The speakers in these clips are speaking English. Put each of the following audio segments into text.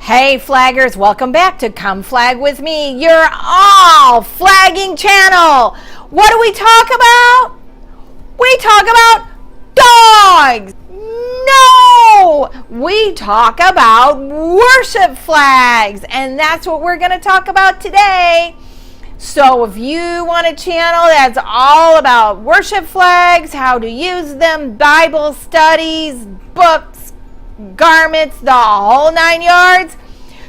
Hey flaggers, welcome back to Come Flag With Me, your all flagging channel. What do we talk about? We talk about dogs. No, we talk about worship flags, and that's what we're going to talk about today. So if you want a channel that's all about worship flags, how to use them, Bible studies, books, garments, the whole 9 yards,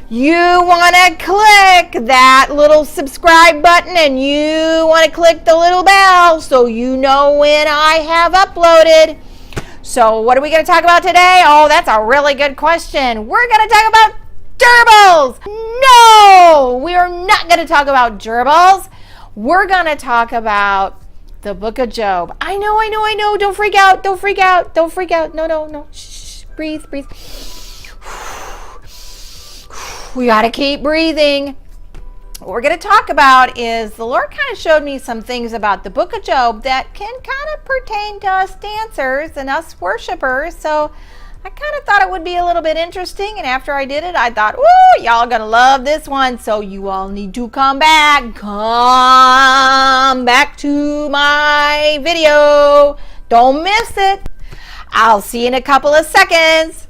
you want to click that little subscribe button and you want to click the little bell so you know when I have uploaded. So what are we going to talk about today? Oh, that's a really good question. We're going to talk about gerbils. No, we are not going to talk about gerbils. We're going to talk about the book of Job. I know. Don't freak out. No. Shh. Breathe. We got to keep breathing. What we're going to talk about is the Lord kind of showed me some things about the book of Job that can kind of pertain to us dancers and us worshipers. So I kind of thought it would be a little bit interesting. And after I did it, I thought, ooh, y'all going to love this one. So you all need to come back to my video. Don't miss it. I'll see you in a couple of seconds.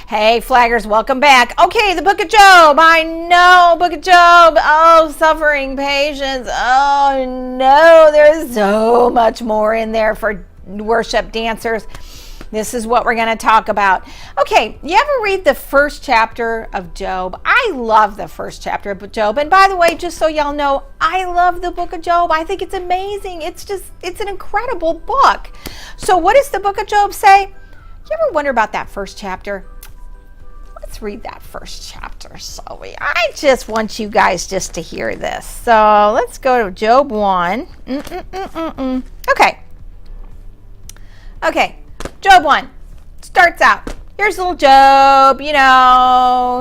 Hey flaggers, welcome back. Okay, the book of Job. I know, book of Job. Oh, suffering, patience. Oh no, there's so much more in there for worship dancers. This is what we're going to talk about. Okay, you ever read the first chapter of Job? I love the first chapter of Job. And by the way, just so y'all know, I love the book of Job. I think it's amazing. It's an incredible book. So what does the book of Job say? You ever wonder about that first chapter? Let's read that first chapter, shall we? I just want you guys just to hear this. So let's go to Job 1. Okay, Job 1 starts out. Here's little Job,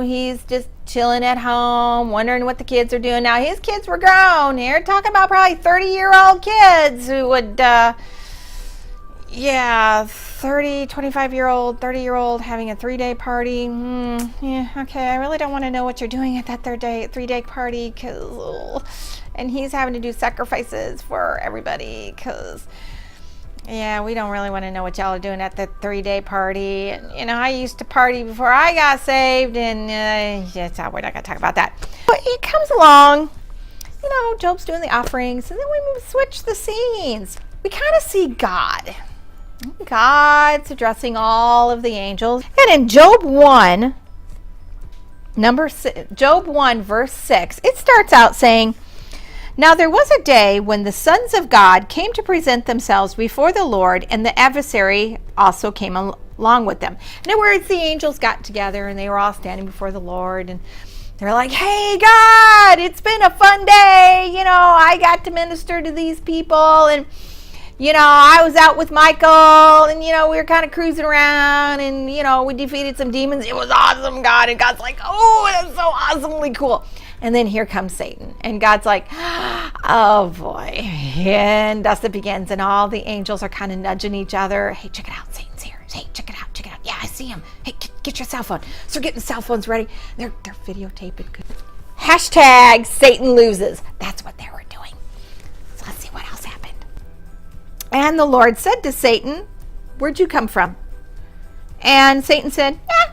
he's just chilling at home, wondering what the kids are doing. Now, his kids were grown. They're talking about probably 30-year-old kids who would, 25-year-old, 30-year-old having a 3-day party. Okay, I really don't want to know what you're doing at that 3-day party, and he's having to do sacrifices for everybody, we don't really want to know what y'all are doing at the 3-day party. And, I used to party before I got saved, and we're not going to talk about that. But he comes along, Job's doing the offerings, and then we switch the scenes. We kind of see God's addressing all of the angels. And in Job 1, Job 1, verse 6, it starts out saying, "Now there was a day when the sons of God came to present themselves before the Lord, and the adversary also came along with them." In other words, the angels got together, and they were all standing before the Lord, and they're like, "Hey, God, it's been a fun day. I got to minister to these people, and I was out with Michael, and, we were kind of cruising around, and, we defeated some demons. It was awesome, God." And God's like, "Oh, that's so awesomely cool." And then here comes Satan, and God's like, "Oh boy." And thus it begins, and all the angels are kind of nudging each other. "Hey, check it out, Satan's here. Hey, check it out. Yeah, I see him. Hey, get your cell phone." So getting cell phones ready. They're videotaping. Hashtag Satan loses. That's what they were doing. So let's see what else happened. And the Lord said to Satan, "Where'd you come from?" And Satan said, I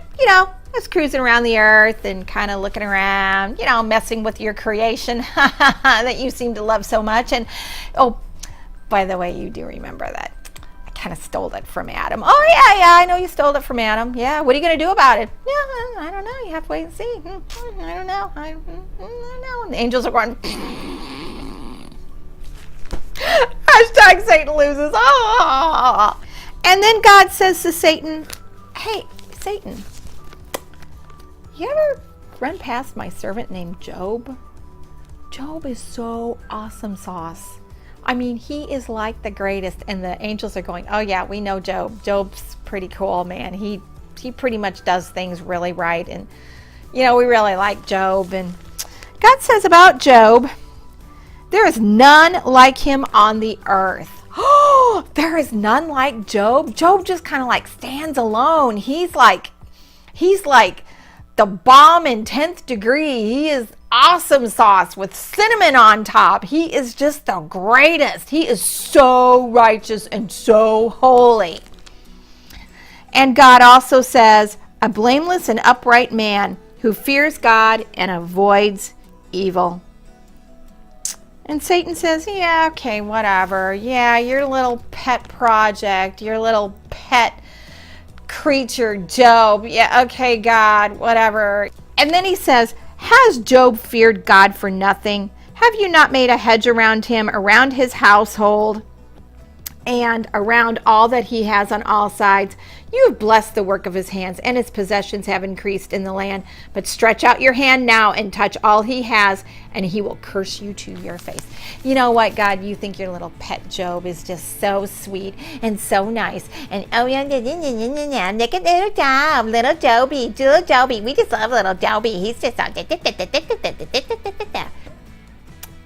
was cruising around the earth and kind of looking around, messing with your creation that you seem to love so much. And, oh, by the way, you do remember that I kind of stole it from Adam. Oh, yeah, I know you stole it from Adam. Yeah, what are you going to do about it? Yeah, I don't know. You have to wait and see. I don't know. I don't know. And the angels are going... Hashtag Satan loses. Oh. And then God says to Satan, "Hey, Satan, you ever run past my servant named Job? Job is so awesome sauce. I mean, he is like the greatest." And the angels are going, "Oh yeah, we know Job. Job's pretty cool, man. He pretty much does things really right. And, we really like Job. And God says about Job, there is none like him on the earth. Oh, there is none like Job. Job just kind of like stands alone. He's like the bomb in 10th degree. He is awesome sauce with cinnamon on top. He is just the greatest. He is so righteous and so holy. And God also says, a blameless and upright man who fears God and avoids evil. And Satan says, yeah, okay, whatever. Yeah, your little pet project, your little pet creature, Job. Yeah, okay, God, whatever. And then he says, has Job feared God for nothing? Have you not made a hedge around him, around his household, and around all that he has on all sides? You have blessed the work of his hands, and his possessions have increased in the land. But stretch out your hand now and touch all he has, and he will curse you to your face. You know what, God? You think your little pet Job is just so sweet and so nice. And oh yeah, look at little Joby. We just love little Joby. He's just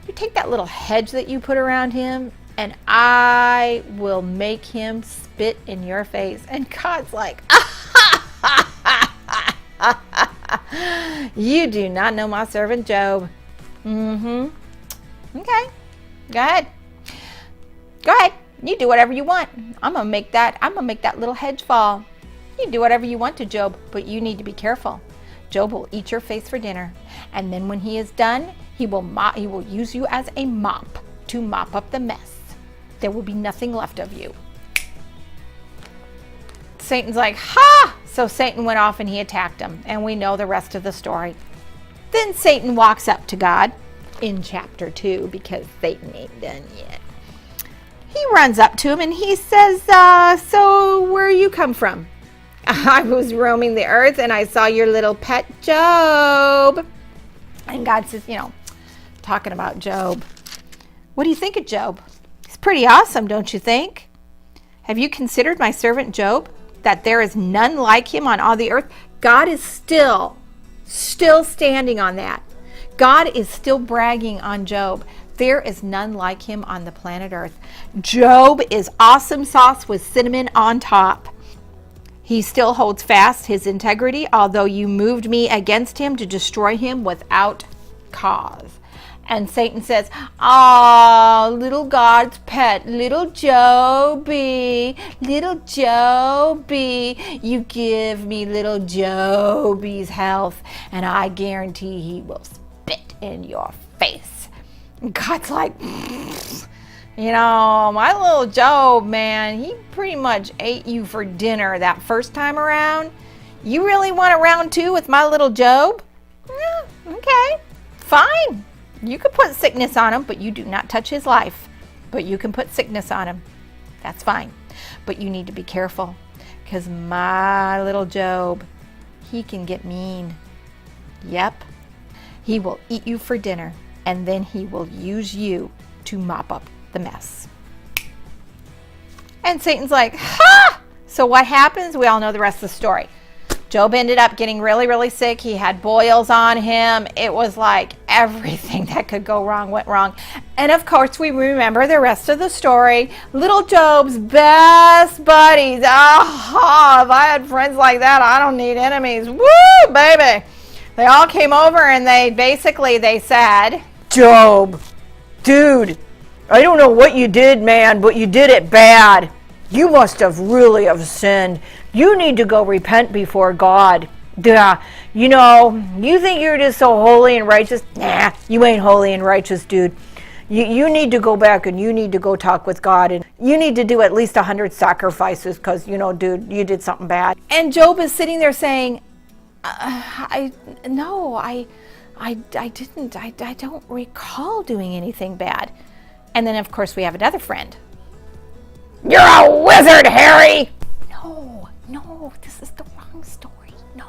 you take that little hedge that you put around him, and I will make him spit in your face. And God's like, you do not know my servant Job. Okay, go ahead. You do whatever you want. I'm gonna make that little hedge fall. You do whatever you want to Job, but you need to be careful. Job will eat your face for dinner, and then when he is done, he will use you as a mop to mop up the mess. There will be nothing left of you. Satan's like, ha! So Satan went off and he attacked him, and we know the rest of the story. Then Satan walks up to God in chapter 2, because Satan ain't done yet. He runs up to him and he says, so where you come from? I was roaming the earth and I saw your little pet Job. And God says, talking about Job, what do you think of Job? He's pretty awesome, don't you think? Have you considered my servant Job, that there is none like him on all the earth? God is still standing on that. God is still bragging on Job. There is none like him on the planet Earth. Job is awesome sauce with cinnamon on top. He still holds fast his integrity, although you moved me against him to destroy him without cause. And Satan says, oh, little God's pet, little Joby, you give me little Joby's health, and I guarantee he will spit in your face. And God's like, my little Job, man, he pretty much ate you for dinner that first time around. You really want a round 2 with my little Job? Yeah, okay, fine. You could put sickness on him, but you do not touch his life. But you can put sickness on him. That's fine. But you need to be careful, because my little Job, he can get mean. Yep. He will eat you for dinner, and then he will use you to mop up the mess. And Satan's like, ha! So what happens? We all know the rest of the story. Job ended up getting really, really sick. He had boils on him. It was like everything that could go wrong went wrong. And of course, we remember the rest of the story. Little Job's best buddies. Oh, if I had friends like that, I don't need enemies. Woo, baby. They all came over and they said, Job, dude, I don't know what you did, man, but you did it bad. You must have really have sinned. You need to go repent before God. Yeah, you think you're just so holy and righteous? Nah, you ain't holy and righteous, dude. You need to go back and you need to go talk with God, and you need to do at least 100 sacrifices because, dude, you did something bad. And Job is sitting there saying, I didn't. I don't recall doing anything bad. And then, of course, we have another friend. You're a wizard, Harry! No, this is the wrong story. No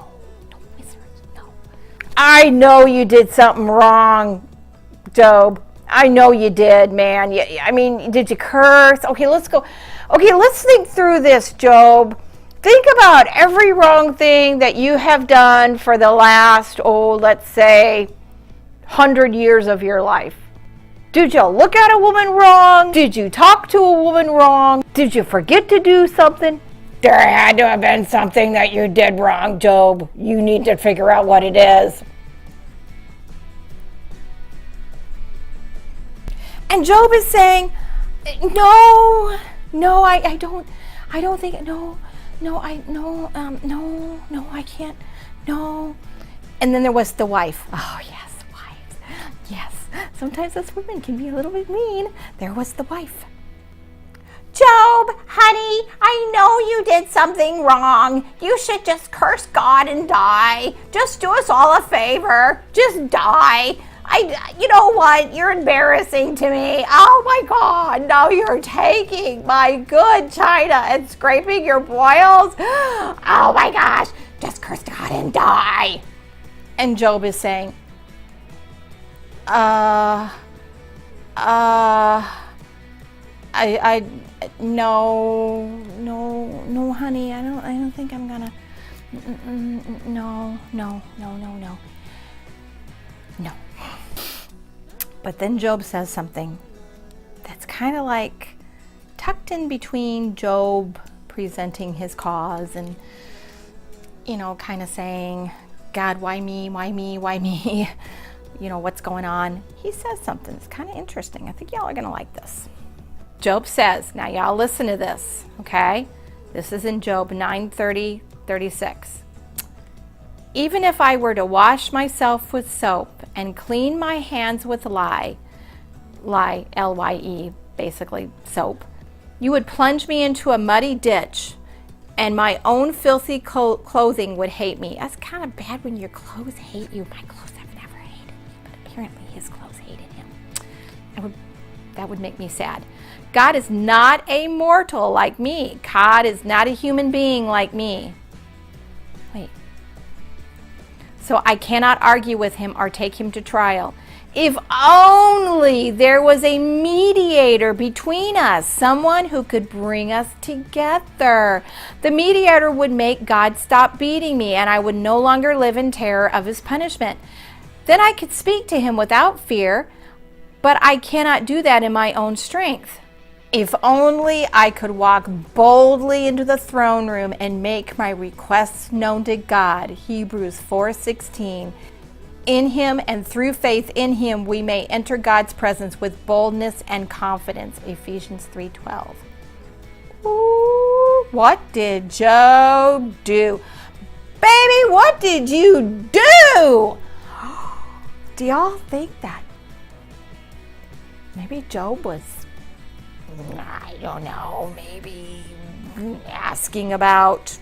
wizard, no. I know you did something wrong, Job. I know you did, man. Did you curse? Okay, let's go. Okay, let's think through this, Job. Think about every wrong thing that you have done for the last, let's say, 100 years of your life. Did you look at a woman wrong? Did you talk to a woman wrong? Did you forget to do something? There had to have been something that you did wrong, Job. You need to figure out what it is. And Job is saying, no, I don't think, no, I can't, no. And then there was the wife. Oh, yes, wives. Yes, sometimes us women can be a little bit mean. There was the wife. Job, honey, I know you did something wrong. You should just curse God and die. Just do us all a favor. Just die. You know what? You're embarrassing to me. Oh my God. Now you're taking my good china and scraping your boils. Oh my gosh. Just curse God and die. And Job is saying, no, honey, I don't think I'm gonna, no. But then Job says something that's kind of like tucked in between Job presenting his cause and, kind of saying, God, why me? What's going on? He says something that's kind of interesting. I think y'all are going to like this. Job says, now y'all listen to this, okay? This is in Job 9:30-36. Even if I were to wash myself with soap and clean my hands with lye, L-Y-E, basically soap, you would plunge me into a muddy ditch and my own filthy clothing would hate me. That's kind of bad when your clothes hate you. My clothes have never hated me, but apparently his clothes hated him. That would make me sad. God is not a mortal like me. God is not a human being like me. Wait. So I cannot argue with him or take him to trial. If only there was a mediator between us, someone who could bring us together. The mediator would make God stop beating me, and I would no longer live in terror of his punishment. Then I could speak to him without fear, but I cannot do that in my own strength. If only I could walk boldly into the throne room and make my requests known to God. Hebrews 4:16. In him and through faith in him we may enter God's presence with boldness and confidence. Ephesians 3:12. Ooh, what did Job do? Baby, what did you do? Do y'all think that maybe Job was, I don't know, maybe asking about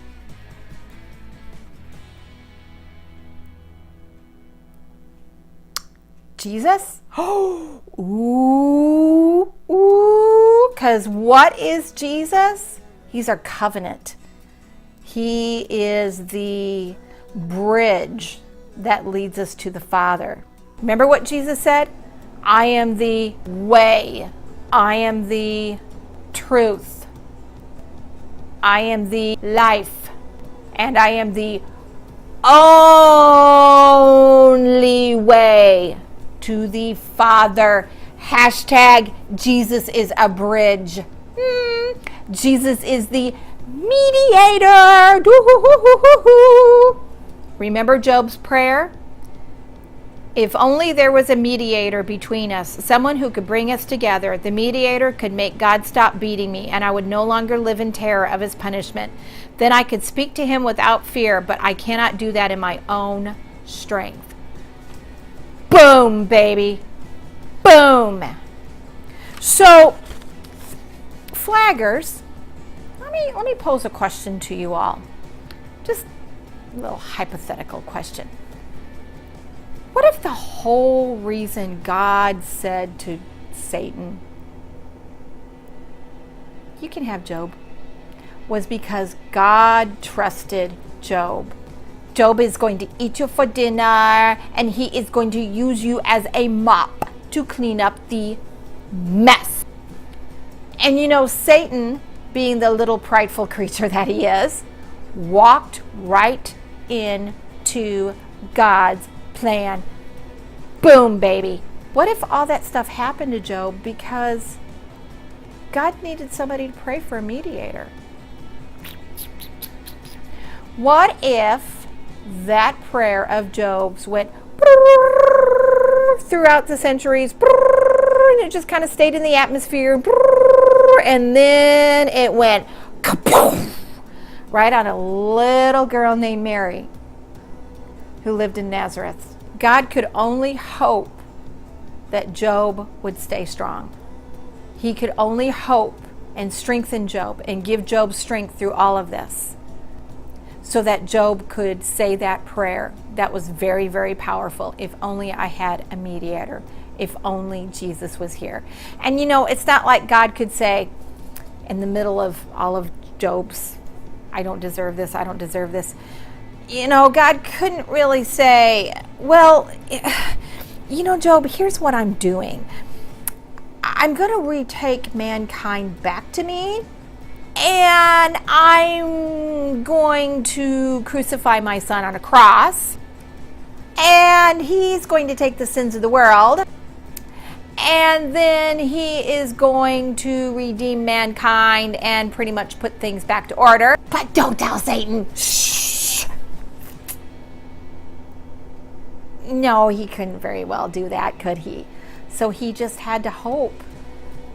Jesus? Ooh, because what is Jesus? He's our covenant. He is the bridge that leads us to the Father. Remember what Jesus said? I am the way. I am the truth. I am the life. And I am the only way to the Father. Hashtag Jesus is a bridge. Jesus is the mediator. Remember Job's prayer? If only there was a mediator between us, someone who could bring us together. The mediator could make God stop beating me, and I would no longer live in terror of his punishment. Then I could speak to him without fear, but I cannot do that in my own strength. Boom, baby. Boom. So, flaggers, let me pose a question to you all. Just a little hypothetical question. What if the whole reason God said to Satan, you can have Job, was because God trusted Job? Job is going to eat you for dinner, and he is going to use you as a mop to clean up the mess. And Satan, being the little prideful creature that he is, walked right into God's plan. Boom, baby. What if all that stuff happened to Job because God needed somebody to pray for a mediator? What if that prayer of Job's went throughout the centuries, and it just kind of stayed in the atmosphere, and then it went right on a little girl named Mary who lived in Nazareth? God could only hope that Job would stay strong. He could only hope and strengthen Job and give Job strength through all of this, so that Job could say that prayer that was very, very powerful. If only I had a mediator. If only Jesus was here. And it's not like God could say, in the middle of all of Job's, I don't deserve this, I don't deserve this. God couldn't really say, well, Job, here's what I'm doing. I'm going to retake mankind back to me, and I'm going to crucify my son on a cross, and he's going to take the sins of the world, and then he is going to redeem mankind and pretty much put things back to order. But don't tell Satan. Shh. No, he couldn't very well do that, could he? So he just had to hope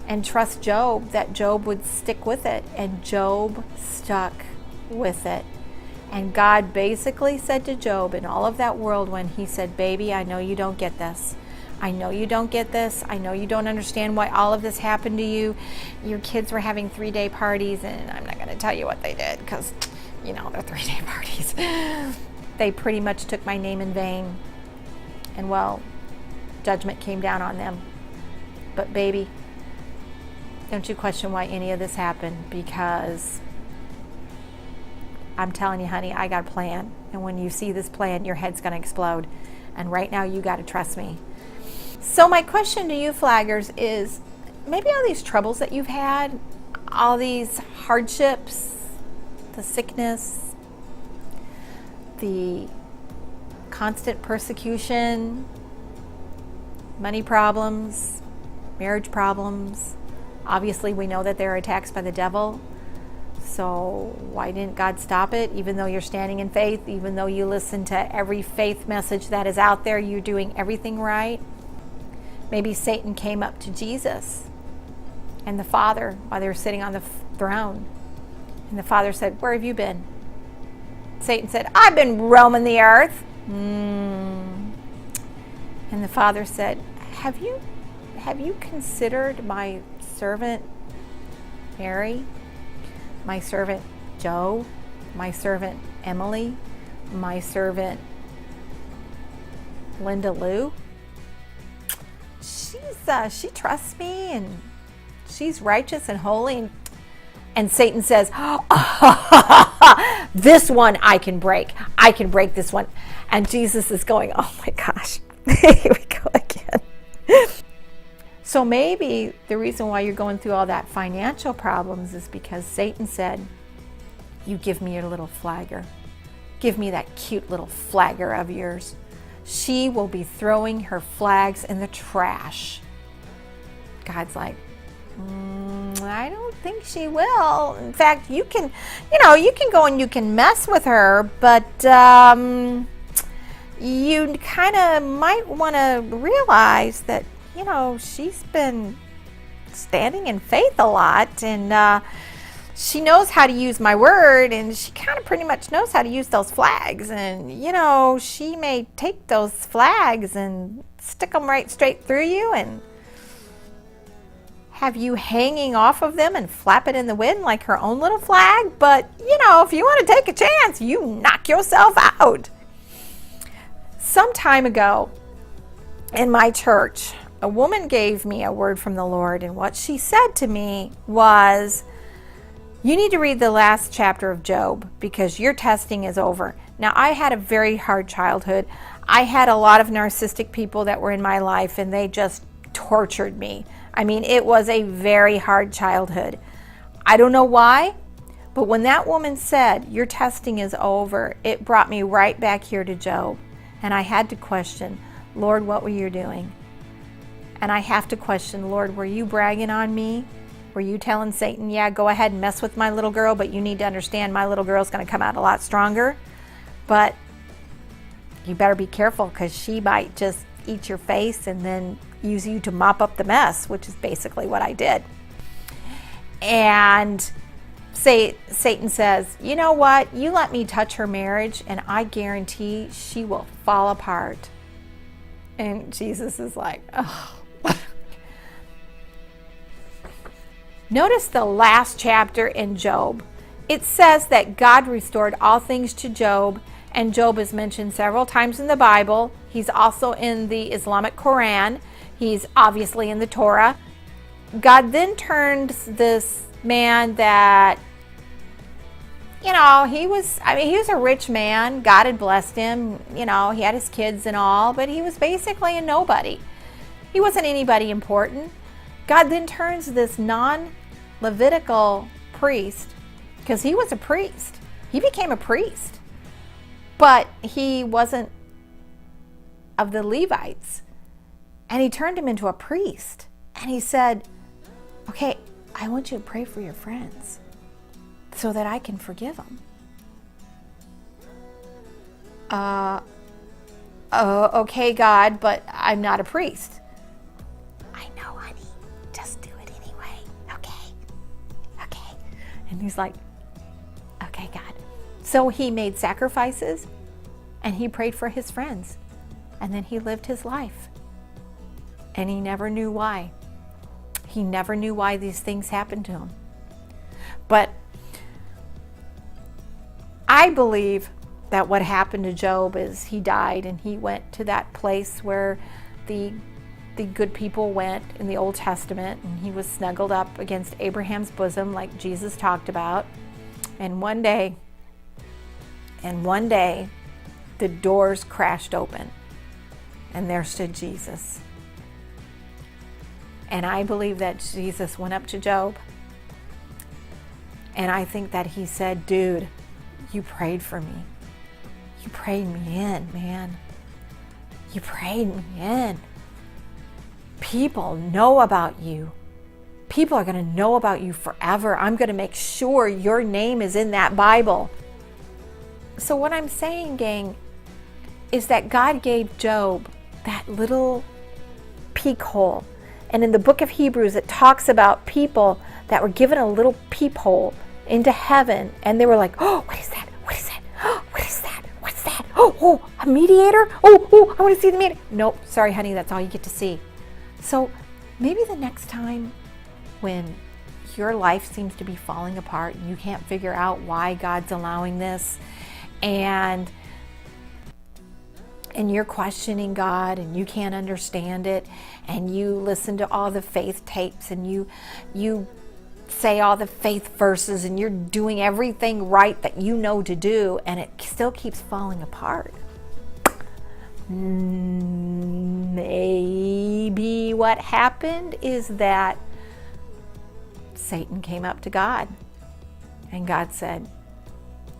and trust Job that Job would stick with it. And Job stuck with it. And God basically said to Job in all of that whirlwind, he said, baby, I know you don't get this. I know you don't get this. I know you don't understand why all of this happened to you. Your kids were having 3-day parties, and I'm not going to tell you what they did because, they're 3-day parties. They pretty much took my name in vain. And judgment came down on them. But baby, don't you question why any of this happened, because I'm telling you, honey, I got a plan. And when you see this plan, your head's going to explode. And right now, you got to trust me. So my question to you, flaggers, is maybe all these troubles that you've had, all these hardships, the sickness, the constant persecution, money problems, marriage problems. Obviously, we know that there are attacks by the devil. So why didn't God stop it? Even though you're standing in faith, even though you listen to every faith message that is out there, you're doing everything right. Maybe Satan came up to Jesus and the Father while they were sitting on the throne. And the Father said, where have you been? Satan said, I've been roaming the earth. And the Father said, have you considered my servant Mary, my servant Joe, my servant Emily, my servant Linda Lou? She trusts me, and she's righteous and holy. And Satan says, this one I can break. I can break this one. And Jesus is going, oh my gosh, here we go again. So maybe the reason why you're going through all that financial problems is because Satan said, you give me your little flagger. Give me that cute little flagger of yours. She will be throwing her flags in the trash. God's like, I don't think she will. In fact, you can go and you can mess with her, but you kind of might want to realize that, she's been standing in faith a lot, and she knows how to use my word, and she kind of pretty much knows how to use those flags. And, she may take those flags and stick them right straight through you and have you hanging off of them and flap it in the wind like her own little flag. But, if you want to take a chance, you knock yourself out. Some time ago in my church, a woman gave me a word from the Lord, and what she said to me was, you need to read the last chapter of Job because your testing is over. Now, I had a very hard childhood. I had a lot of narcissistic people that were in my life, and they just tortured me. I mean, it was a very hard childhood. I don't know why, But when that woman said, your testing is over, it brought me right back here to Job. And I had to question, Lord, what were you doing? And I have to question, Lord, were you bragging on me? Were you telling Satan, yeah, go ahead and mess with my little girl, but you need to understand my little girl's going to come out a lot stronger? But you better be careful, because she might just eat your face and then use you to mop up the mess, which is basically what I did. And Satan says, you know what? You let me touch her marriage and I guarantee she will fall apart. And Jesus is like, oh. Notice the last chapter in Job. It says that God restored all things to Job, and Job is mentioned several times in the Bible. He's also in the Islamic Quran. He's obviously in the Torah. God then turns this man that, he was a rich man. God had blessed him. He had his kids and all, but he was basically a nobody. He wasn't anybody important. God then turns this non-Levitical priest, because he was a priest. He became a priest, but he wasn't of the Levites. And he turned him into a priest. And he said, okay, I want you to pray for your friends so that I can forgive them. Okay, God, but I'm not a priest. I know, honey. Just do it anyway. Okay. And he's like, okay, God. So he made sacrifices and he prayed for his friends. And then he lived his life. And he never knew why. He never knew why these things happened to him. But I believe that what happened to Job is he died and he went to that place where the good people went in the Old Testament, and he was snuggled up against Abraham's bosom like Jesus talked about. And one day, the doors crashed open and there stood Jesus. And I believe that Jesus went up to Job, and I think that he said, dude, you prayed for me. You prayed me in, man. You prayed me in. People know about you. People are going to know about you forever. I'm going to make sure your name is in that Bible. So what I'm saying, gang, is that God gave Job that little peek hole. And in the book of Hebrews, it talks about people that were given a little peephole into heaven. And they were like, oh, what is that? What is that? Oh, what is that? What's that? Oh, a mediator? Oh, I want to see the mediator. Nope, sorry, honey, that's all you get to see. So maybe the next time when your life seems to be falling apart, you can't figure out why God's allowing this, and you're questioning God and you can't understand it, and you listen to all the faith tapes and you say all the faith verses and you're doing everything right that you know to do, and it still keeps falling apart. Maybe what happened is that Satan came up to God, and God said,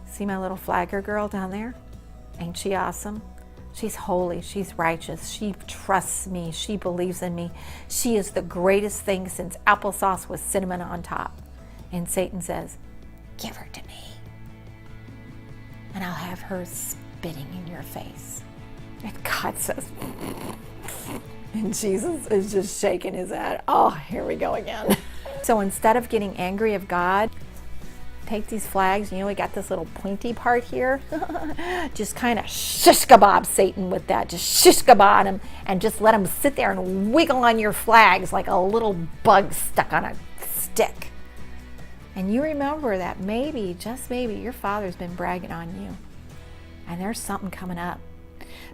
see my little flagger girl down there? Ain't she awesome? She's holy, she's righteous, she trusts me, she believes in me. She is the greatest thing since applesauce with cinnamon on top. And Satan says, give her to me, and I'll have her spitting in your face. And God says, and Jesus is just shaking his head. Oh, here we go again. So instead of getting angry of God, take these flags, we got this little pointy part here. Just kind of shish kebab Satan with that. Just shish kebab him and just let him sit there and wiggle on your flags like a little bug stuck on a stick. And you remember that maybe, just maybe, your father's been bragging on you. And there's something coming up.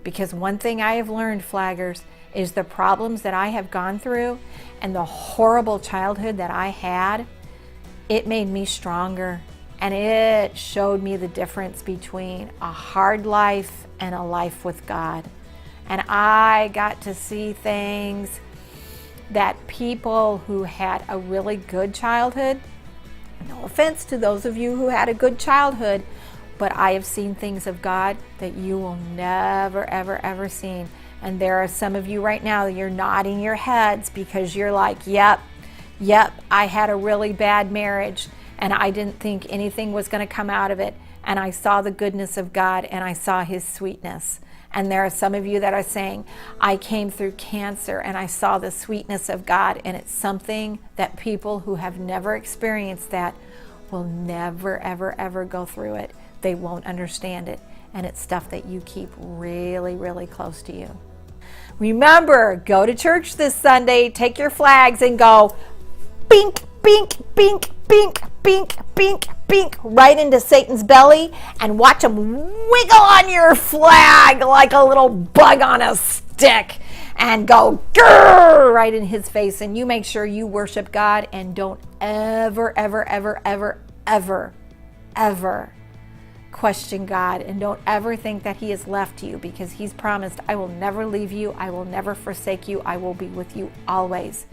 Because one thing I have learned, flaggers, is the problems that I have gone through and the horrible childhood that I had, it made me stronger, and it showed me the difference between a hard life and a life with God. And I got to see things that people who had a really good childhood No offense to those of you who had a good childhood, but I have seen things of God that you will never, ever, ever seen. And there are some of you right now, you're nodding your heads because you're like, yep, I had a really bad marriage and I didn't think anything was going to come out of it. And I saw the goodness of God and I saw his sweetness. And there are some of you that are saying, I came through cancer and I saw the sweetness of God. And it's something that people who have never experienced that will never, ever, ever go through it. They won't understand it. And it's stuff that you keep really, really close to you. Remember, go to church this Sunday, take your flags and go bink, bink, bink, bink, bink, bink, bink, right into Satan's belly and watch him wiggle on your flag like a little bug on a stick and go grrr right in his face. And you make sure you worship God and don't ever, ever, ever, ever, ever, ever question God, and don't ever think that he has left you, because he's promised, I will never leave you, I will never forsake you, I will be with you always.